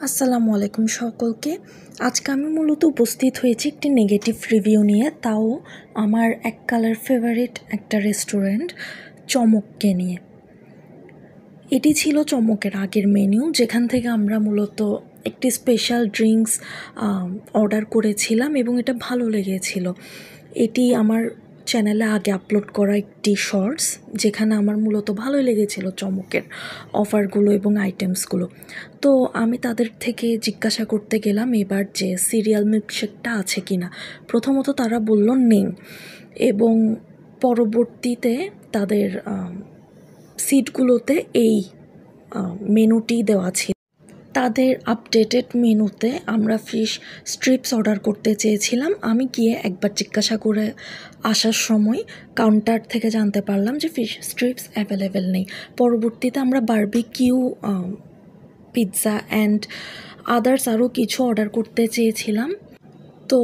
আসসালামু আলাইকুম সকলকে। আজকে আমি মূলত উপস্থিত হয়েছি একটি নেগেটিভ রিভিউ নিয়ে, তাও আমার এককালের ফেভারিট একটা রেস্টুরেন্ট চমককে নিয়ে। এটি ছিল চমকের আগের মেনু, যেখান থেকে আমরা মূলত একটি স্পেশাল ড্রিঙ্কস অর্ডার করেছিলাম এবং এটা ভালো লেগেছিল। এটি আমার চ্যানেলে আগে আপলোড করা একটি শর্টস, যেখানে আমার মূলত ভালোই লেগেছিল চমকের অফারগুলো এবং আইটেমসগুলো। তো আমি তাদের থেকে জিজ্ঞাসা করতে গেলাম এবার যে সিরিয়াল মিল্কশেকটা আছে কি না। প্রথমত তারা বলল নেই, এবং পরবর্তীতে তাদের সিটগুলোতে এই মেনুটি দেওয়া ছিল। তাদের আপডেটেড মেনুতে আমরা ফিশ স্ট্রিপস অর্ডার করতে চেয়েছিলাম। আমি গিয়ে একবার জিজ্ঞাসা করে আসার সময় কাউন্টার থেকে জানতে পারলাম যে ফিশ স্ট্রিপস অ্যাভেলেবেল নেই। পরবর্তীতে আমরা বারবিকিউ পিৎজা অ্যান্ড আদার্স আরও কিছু অর্ডার করতে চেয়েছিলাম। তো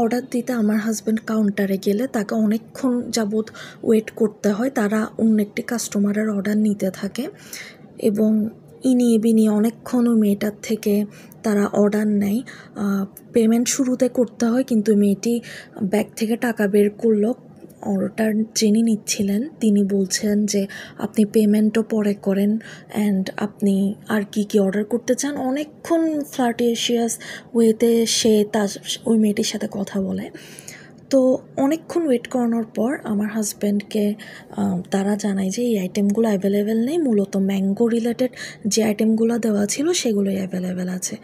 অর্ডার দিতে আমার হাজব্যান্ড কাউন্টারে গেলে তাকে অনেকক্ষণ যাবৎ ওয়েট করতে হয়। তারা অন্য একটি কাস্টমারের অর্ডার নিতে থাকে এবং ইনিয়ে বিনিয়ে অনেকক্ষণ ওই মেয়েটার থেকে তারা অর্ডার নেয়। পেমেন্ট শুরুতে করতে হয়, কিন্তু মেয়েটি ব্যাগ থেকে টাকা বের করলো। অর্ডার যিনি নিচ্ছিলেন তিনি বলছেন যে আপনি পেমেন্টও পরে করেন, অ্যান্ড আপনি আর কি অর্ডার করতে চান। অনেকক্ষণ ফ্লার্টিশিয়াস ওয়েতে সে ওই মেয়েটির সাথে কথা বলে। তো অনেকক্ষণ ওয়েট করানোর পর আমার হাজব্যান্ডকে তারা জানায় যে এই আইটেমগুলো অ্যাভেলেবেল নেই। মূলত ম্যাঙ্গো রিলেটেড যে আইটেমগুলো দেওয়া ছিল সেগুলোই অ্যাভেলেবেল আছে।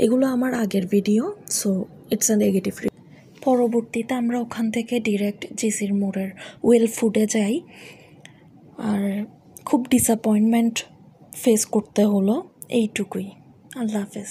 এগুলো আমার আগের video, so it's a negative. পরবর্তীতে আমরা ওখান থেকে ডিরেক্ট জিসির মোড়ের ওয়েল ফুডে যাই, আর খুব ডিসঅ্যাপয়েন্টমেন্ট ফেস করতে হলো। এইটুকুই। আল্লাহ হাফেজ।